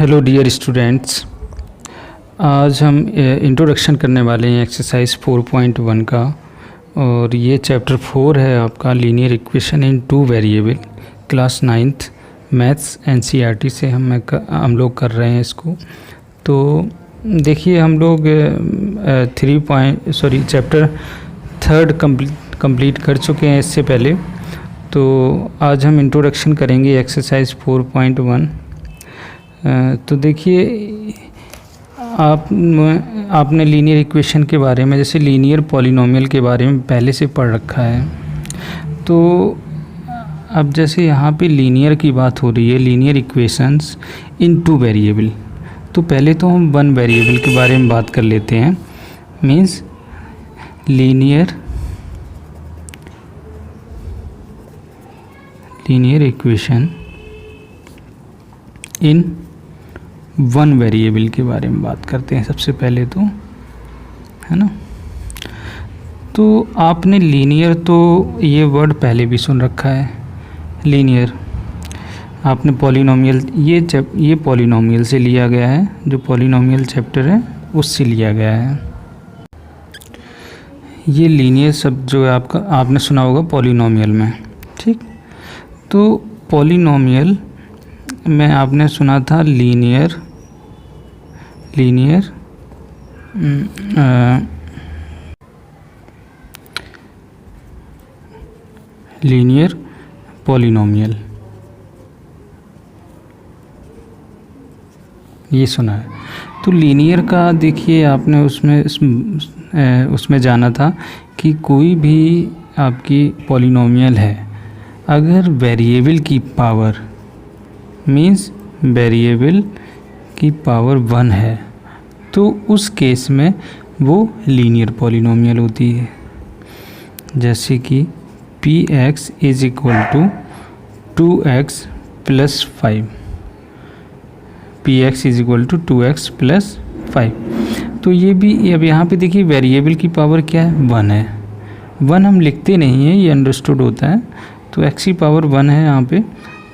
Hello dear students, आज हम introduction करने वाले हैं एक्सरसाइज 4.1 का। और ये चैप्टर 4 है आपका लीनियर इक्वेशन इन two variable, class 9th maths NCERT से हम लोग कर रहे हैं इसको। तो देखिए हम लोग चैप्टर 3 कंप्लीट कर चुके हैं इससे पहले। तो आज हम इंट्रोडक्शन करेंगे एक्सरसाइज 4.1। तो देखिए आपने लीनियर इक्वेशन के बारे में, जैसे लीनियर पॉलिनोमियल के बारे में पहले से पढ़ रखा है। तो अब जैसे यहाँ पे लीनियर की बात हो रही है, लीनियर इक्वेशंस इन टू वेरिएबल, तो पहले तो हम वन वेरिएबल के बारे में बात कर लेते हैं। Means linear equation in one variable के बारे में बात करते हैं सबसे पहले, तो है ना। तो आपने लीनियर, तो ये वर्ड पहले भी सुन रखा है, लीनियर। आपने पॉलिनोमियल, ये पॉलिनोमियल से लिया गया है, जो पॉलिनोमियल चैप्टर है उससे लिया गया है। ये लीनियर शब्द जो है आपका, आपने सुना होगा पॉलिनोमियल में, ठीक। तो पॉलिनोमियल में आपने सुना था लीनियर पॉलिनोमियल, ये सुना है। तो लीनियर का देखिए आपने उसमें जाना था कि कोई भी आपकी पॉलिनोमियल है, अगर वेरिएबल की पावर, मीन्स वेरिएबल की पावर 1 है, तो उस केस में वो लीनियर पॉलिनोमियल होती है। जैसे कि px is equal to 2x plus 5, px is equal to 2x plus 5। तो ये भी, अब यहाँ पे देखिए वेरिएबल की पावर क्या है, 1 है। 1 हम लिखते नहीं हैं, ये अंडरस्टूड होता है। तो x की पावर 1 है यहाँ पे,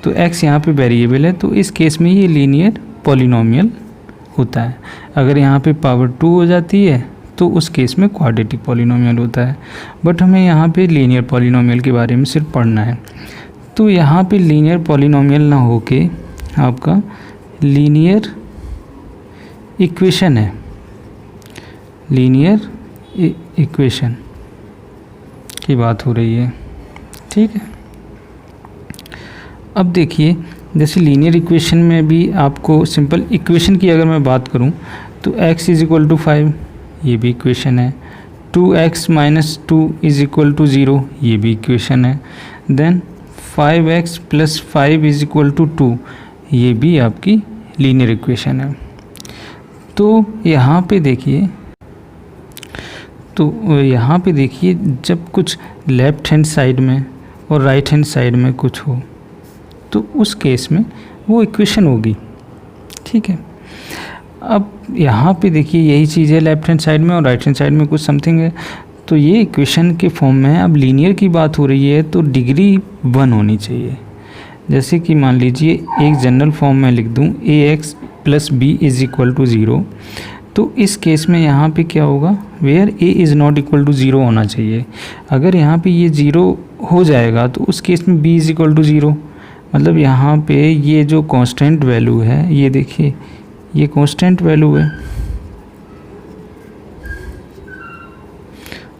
तो x यहाँ पे वेरिएबल है, तो इस केस में ये लीनियर पॉलिनोमियल होता है। अगर यहाँ पे पावर 2 हो जाती है तो उस केस में क्वाड्रेटिक पॉलिनोमियल होता है। बट हमें यहाँ पे लीनियर पॉलिनोमियल के बारे में सिर्फ पढ़ना है। तो यहाँ पे लीनियर पॉलिनोमियल ना होके आपका लीनियर इक्वेशन है, लीनियर इक्वेशन की बात हो रही है, ठीक है। अब देखिए जैसे लीनियर इक्वेशन में भी आपको सिंपल इक्वेशन की अगर मैं बात करूं, तो x इज इक्वल टू 5, ये भी इक्वेशन है। 2x minus 2 is equal to 0, ये भी इक्वेशन है। Then 5x plus 5 is equal to 2, ये भी आपकी लीनियर इक्वेशन है। तो यहाँ पे देखिए जब कुछ लेफ्ट हैंड साइड में और राइट हैंड साइड में कुछ हो, तो उस केस में वो इक्वेशन होगी, ठीक है। अब यहाँ पे देखिए यही चीज़ है, लेफ्ट हैंड साइड में और राइट हैंड साइड में कुछ समथिंग है, तो ये इक्वेशन के फॉर्म में है। अब लीनियर की बात हो रही है तो डिग्री 1 होनी चाहिए। जैसे कि मान लीजिए एक जनरल फॉर्म में लिख दूँ ax plus b is equal to 0, तो इस केस में यहाँ पे क्या होगा, where a is not equal to 0 होना चाहिए। अगर यहाँ पे ये 0 हो जाएगा तो उस केस में b इज़ इक्वल टू 0, मतलब यहाँ पे ये जो कांस्टेंट वैल्यू है, ये देखिए ये कांस्टेंट वैल्यू है,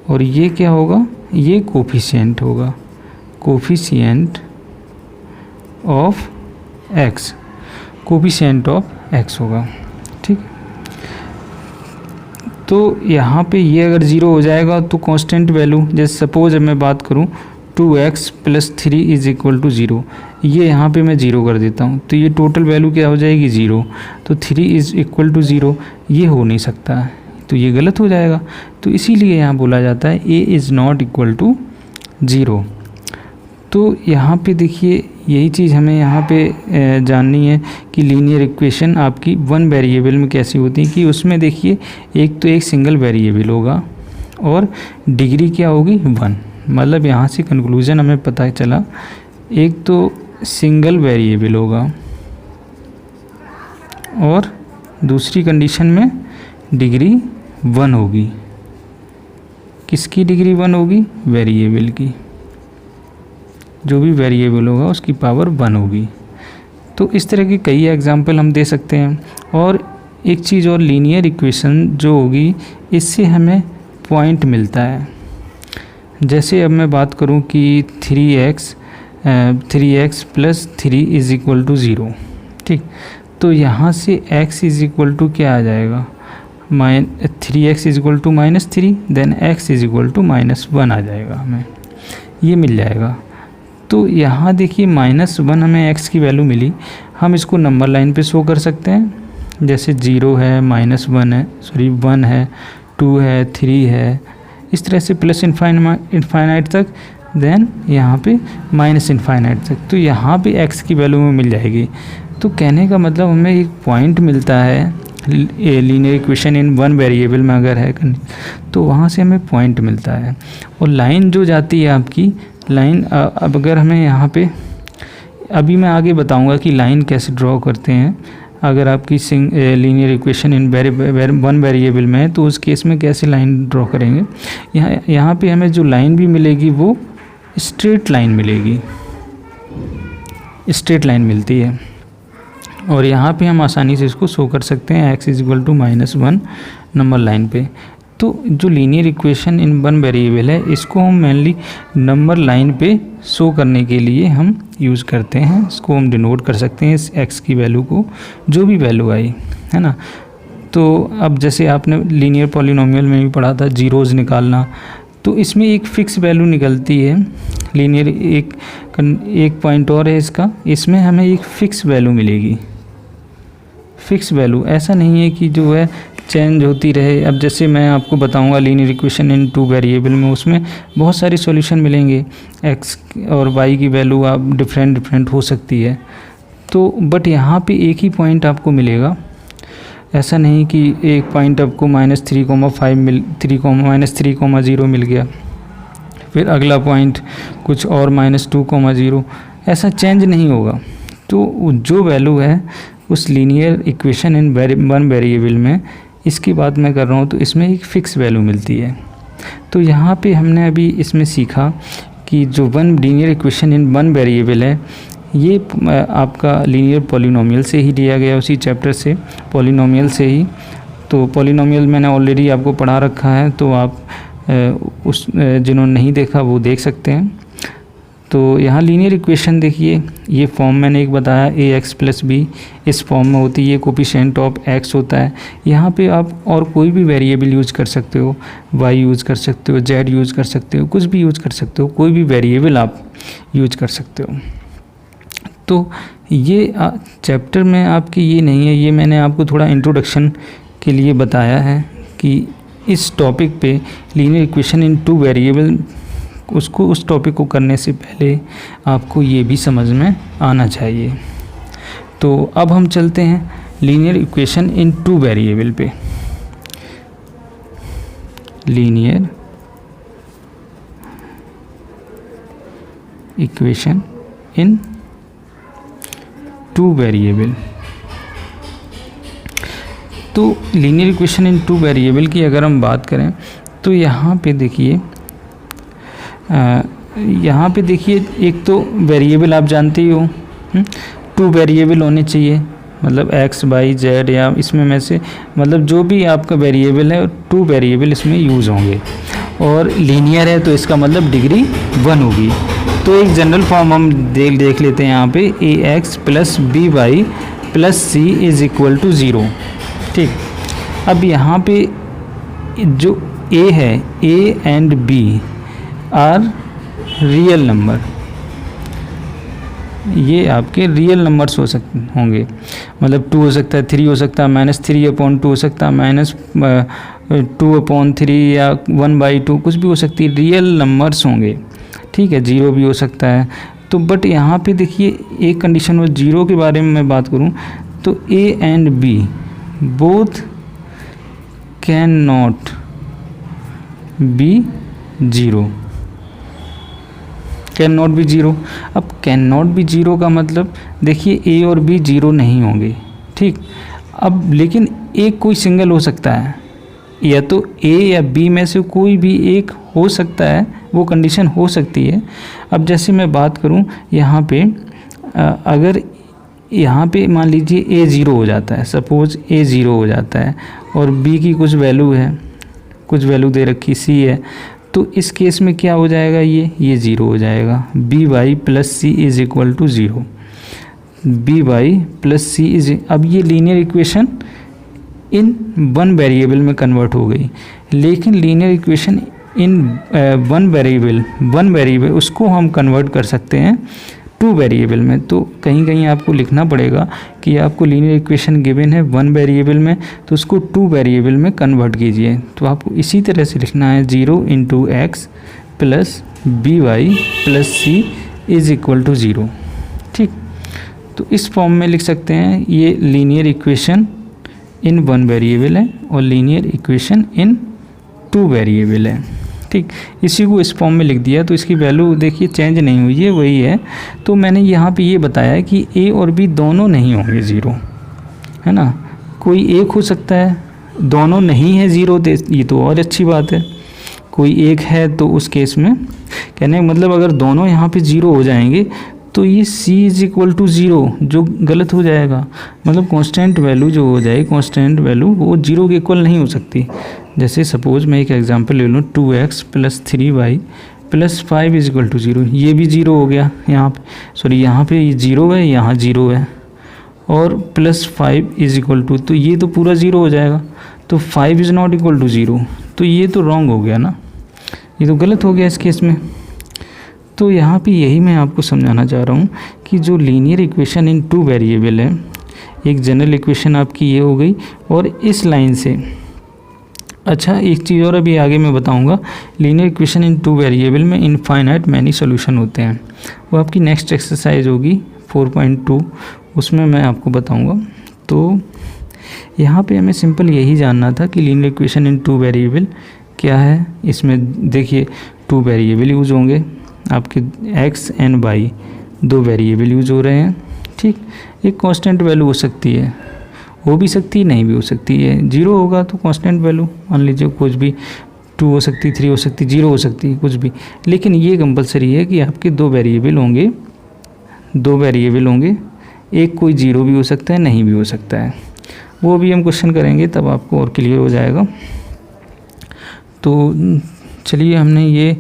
और ये क्या होगा, ये कोफिशिएंट होगा, coefficient of x, coefficient of x होगा, ठीक। तो यहाँ पे ये अगर 0 हो जाएगा तो कांस्टेंट वैल्यू, जैसे सपोज अब मैं बात करूँ 2x plus 3 is equal to 0, ये यहाँ पे मैं 0 कर देता हूँ, तो ये टोटल वैल्यू क्या हो जाएगी, 0। तो 3 इज इक्वल टू 0, ये हो नहीं सकता है, तो ये गलत हो जाएगा। तो इसीलिए यहाँ बोला जाता है a is not equal to 0। तो यहाँ पे देखिए यही चीज़ हमें यहाँ पे जाननी है कि लीनियर इक्वेशन आपकी वन वेरिएबल में कैसी होती है, कि उसमें देखिए एक तो एक सिंगल वेरिएबल होगा और डिग्री क्या होगी, 1। मतलब यहाँ से कंक्लूजन हमें पता चला, एक तो सिंगल वेरिएबल होगा और दूसरी कंडीशन में डिग्री 1 होगी। किसकी डिग्री 1 होगी? वेरिएबल की। जो भी वेरिएबल होगा उसकी पावर 1 होगी। तो इस तरह के कई एग्जाम्पल हम दे सकते हैं। और एक चीज़ और, लीनियर इक्वेशन जो होगी इससे हमें पॉइंट मिलता है। जैसे अब मैं बात करूं कि 3x + 3 = 0, ठीक। तो यहाँ से x = क्या आ जाएगा? 3x = -3, देन x = -1 आ जाएगा, हमें ये मिल जाएगा। तो यहाँ देखिए -1 हमें x की वैल्यू मिली। हम इसको नंबर लाइन पे शो कर सकते हैं, जैसे 0 है, -1 है, 1 है, 2 है, 3 है, इस तरह से प्लस इनफाइनाइट तक, देन यहाँ पे माइनस इनफाइनाइट तक। तो यहाँ पे x की वैल्यू में मिल जाएगी। तो कहने का मतलब हमें एक पॉइंट मिलता है लीनियर इक्वेशन इन 1 वेरिएबल में अगर है तो वहाँ से हमें पॉइंट मिलता है। और लाइन जो जाती है आपकी लाइन, अब अगर हमें यहाँ पे, अभी मैं आगे बताऊँगा कि लाइन कैसे ड्रॉ करते हैं। अगर आपकी लीनियर इक्वेशन इन 1 वेरिएबल में है तो उस केस में कैसे लाइन ड्रॉ करेंगे। यहाँ पे हमें जो लाइन भी मिलेगी वो स्ट्रेट लाइन मिलेगी, स्ट्रेट लाइन मिलती है। और यहाँ पे हम आसानी से इसको शो कर सकते हैं x = -1 नंबर लाइन पे। तो जो लीनियर इक्वेशन इन 1 वेरिएबल है इसको हम मेनली नंबर लाइन पे शो करने के लिए हम यूज़ करते हैं। इसको हम डिनोट कर सकते हैं इस x की वैल्यू को, जो भी वैल्यू आई है ना। तो अब जैसे आपने लीनियर पॉलिनोमियल में भी पढ़ा था जीरोज़ निकालना, तो इसमें एक फ़िक्स वैल्यू निकलती है। लीनियर एक पॉइंट और है इसका, इसमें हमें एक फ़िक्स वैल्यू मिलेगी। फ़िक्स वैल्यू, ऐसा नहीं है कि जो है चेंज होती रहे। अब जैसे मैं आपको बताऊंगा लीनियर इक्वेशन इन 2 वेरिएबल में, उसमें बहुत सारे सॉल्यूशन मिलेंगे। x और y की वैल्यू आप डिफरेंट हो सकती है। तो बट यहाँ पे एक ही पॉइंट आपको मिलेगा। ऐसा नहीं कि एक पॉइंट आपको -3,0 मिल गया, फिर अगला पॉइंट कुछ और -2,0, ऐसा चेंज नहीं होगा। तो जो वैल्यू है उस लीनियर इक्वेशन इन 1 वेरिएबल में, इसकी बात मैं कर रहा हूँ, तो इसमें एक फ़िक्स वैल्यू मिलती है। तो यहाँ पे हमने अभी इसमें सीखा कि जो 1 लीनियर इक्वेशन इन 1 वेरिएबल है ये आपका लीनियर पॉलिनोमियल से ही लिया गया, उसी चैप्टर से, पॉलिनोमियल से ही। तो पॉलिनोमियल मैंने ऑलरेडी आपको पढ़ा रखा है, तो आप जिन्होंने नहीं देखा वो देख सकते हैं। तो यहाँ लीनियर इक्वेशन देखिए, ये फॉर्म मैंने एक बताया ax + b इस फॉर्म में होती है। ये कोफिशिएंट ऑफ x होता है। यहाँ पे आप और कोई भी वेरिएबल यूज़ कर सकते हो, y यूज़ कर सकते हो, z यूज़ कर सकते हो, कुछ भी यूज़ कर सकते हो, कोई भी वेरिएबल आप यूज़ कर सकते हो। तो ये चैप्टर में आपकी ये नहीं है, ये मैंने आपको थोड़ा इंट्रोडक्शन के लिए बताया है कि इस टॉपिक पे लीनियर इक्वेशन इन 2 वेरिएबल, उस टॉपिक को करने से पहले आपको ये भी समझ में आना चाहिए। तो अब हम चलते हैं लीनियर इक्वेशन इन 2 वेरिएबल पे। लीनियर इक्वेशन इन 2 वेरिएबल। तो लीनियर इक्वेशन इन 2 वेरिएबल की अगर हम बात करें तो यहाँ पे देखिए, एक तो वेरिएबल आप जानते ही हो, 2 वेरिएबल होने चाहिए, मतलब x, y, z, या इसमें में से मतलब जो भी आपका वेरिएबल है 2 वेरिएबल इसमें यूज़ होंगे। और लीनियर है तो इसका मतलब डिग्री 1 होगी। तो एक जनरल फॉर्म हम देख लेते हैं यहाँ पे, ax + by + c = 0, ठीक। अब यहाँ पे जो a है, a and b are real number, ये आपके रियल नंबर्स होंगे। मतलब 2 हो सकता है, 3 हो सकता है, -3/2 हो सकता है, -2/3 या 1/2, कुछ भी हो सकती है, रियल नंबर्स होंगे, ठीक है। 0 भी हो सकता है। तो बट यहाँ पे देखिए एक कंडीशन में 0 के बारे में मैं बात करूँ तो a and b both can not be 0, can not be 0। अब कैन नॉट बी 0 का मतलब देखिए a और b 0 नहीं होंगे, ठीक। अब लेकिन एक कोई सिंगल हो सकता है, या तो ए या बी में से कोई भी एक हो सकता है, वो कंडीशन हो सकती है। अब जैसे मैं बात करूं यहाँ पे, अगर यहाँ पे मान लीजिए ए ज़ीरो हो जाता है, सपोज़ ए ज़ीरो हो जाता है और बी की कुछ वैल्यू है, कुछ वैल्यू दे रखी सी है, तो इस केस में क्या हो जाएगा, ये ज़ीरो हो जाएगा। B y plus c is equal to zero, b y plus c is, अब ये linear equation in one variable में कन्वर्ट हो गई। लेकिन linear equation in one variable उसको हम कन्वर्ट कर सकते हैं टू वेरिएबल में। तो कहीं कहीं आपको लिखना पड़ेगा कि आपको लीनियर इक्वेशन गिवन है वन वेरिएबल में, तो उसको टू वेरिएबल में कन्वर्ट कीजिए। तो आपको इसी तरह से लिखना है 0 into x plus b y plus c is equal to 0। ठीक, तो इस फॉर्म में लिख सकते हैं। ये linear equation in one variable है और लीनियर इक्वेशन इन टू वेरिएबल है। ठीक, इसी को इस फॉर्म में लिख दिया, तो इसकी वैल्यू देखिए चेंज नहीं हुई है, वही है। तो मैंने यहाँ पे ये बताया कि ए और बी दोनों नहीं होंगे ज़ीरो, है ना। कोई एक हो सकता है, दोनों नहीं है ज़ीरो, ये तो और अच्छी बात है। कोई एक है तो उस केस में कहने का मतलब अगर दोनों यहाँ पे ज़ीरो हो जाएंगे तो ये c is equal to zero, जो गलत हो जाएगा। मतलब कांस्टेंट वैल्यू जो हो जाए, कांस्टेंट वैल्यू वो जीरो के इक्वल नहीं हो सकती। जैसे सपोज मैं एक एग्जांपल ले लूँ, 2x plus 3y plus 5 is equal to zero, ये भी ज़ीरो हो गया यहाँ पे, सॉरी यहाँ पे ये ज़ीरो है, यहाँ ज़ीरो है, और प्लस 5 इज इक्वल टू, तो ये तो पूरा ज़ीरो हो जाएगा। तो 5 is not equal to zero, तो ये तो रॉन्ग हो गया ना, ये तो गलत हो गया इस केस में। तो यहाँ पे यही मैं आपको समझाना चाह रहा हूँ कि जो लीनियर इक्वेशन इन टू वेरिएबल है, एक जनरल इक्वेशन आपकी ये हो गई, और इस लाइन से अच्छा एक चीज़ और अभी आगे मैं बताऊँगा, लीनियर इक्वेशन इन टू वेरिएबल में इनफाइनाइट मैनी सॉल्यूशन होते हैं, वो आपकी नेक्स्ट एक्सरसाइज होगी 4.2, उसमें मैं आपको बताऊँगा। तो यहाँ पे हमें सिंपल यही जानना था कि लीनियर इक्वेशन इन टू वेरिएबल क्या है। इसमें देखिए टू वेरिएबल यूज़ होंगे, आपके x एंड y दो वेरिएबल यूज़ हो रहे हैं। ठीक, एक कांस्टेंट वैल्यू हो सकती है, हो भी सकती है, नहीं भी हो सकती है। जीरो होगा तो कांस्टेंट वैल्यू मान लीजिए कुछ भी, 2 हो सकती, 3 हो सकती, 0 हो सकती है, कुछ भी। लेकिन ये कंपलसरी है कि आपके दो वेरिएबल होंगे, एक कोई जीरो भी हो सकता है, नहीं भी हो सकता है। वो भी हम क्वेश्चन करेंगे तब आपको और क्लियर हो जाएगा। तो चलिए, हमने ये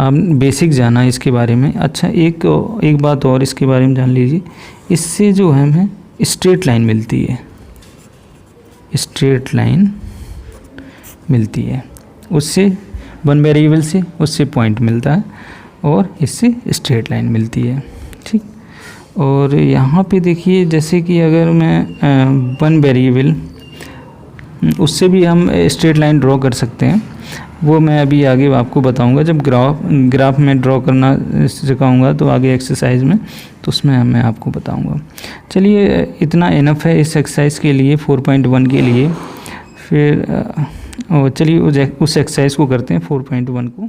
बेसिक जाना इसके बारे में। अच्छा, एक बात और इसके बारे में जान लीजिए, इससे जो हमें स्ट्रेट लाइन मिलती है, स्ट्रेट लाइन मिलती है, उससे वन वेरिएबल से उससे पॉइंट मिलता है और इससे स्ट्रेट लाइन मिलती है। ठीक, और यहाँ पे देखिए जैसे कि अगर मैं वन वेरिएबल, उससे भी हम स्ट्रेट लाइन ड्रॉ कर सकते हैं, वो मैं अभी आगे आपको बताऊंगा जब ग्राफ में ड्रॉ करना सिखाऊंगा, तो आगे एक्सरसाइज में, तो उसमें मैं आपको बताऊंगा। चलिए, इतना इनफ है इस एक्सरसाइज के लिए, 4.1 के लिए। फिर चलिए उस एक्सरसाइज को करते हैं 4.1 को।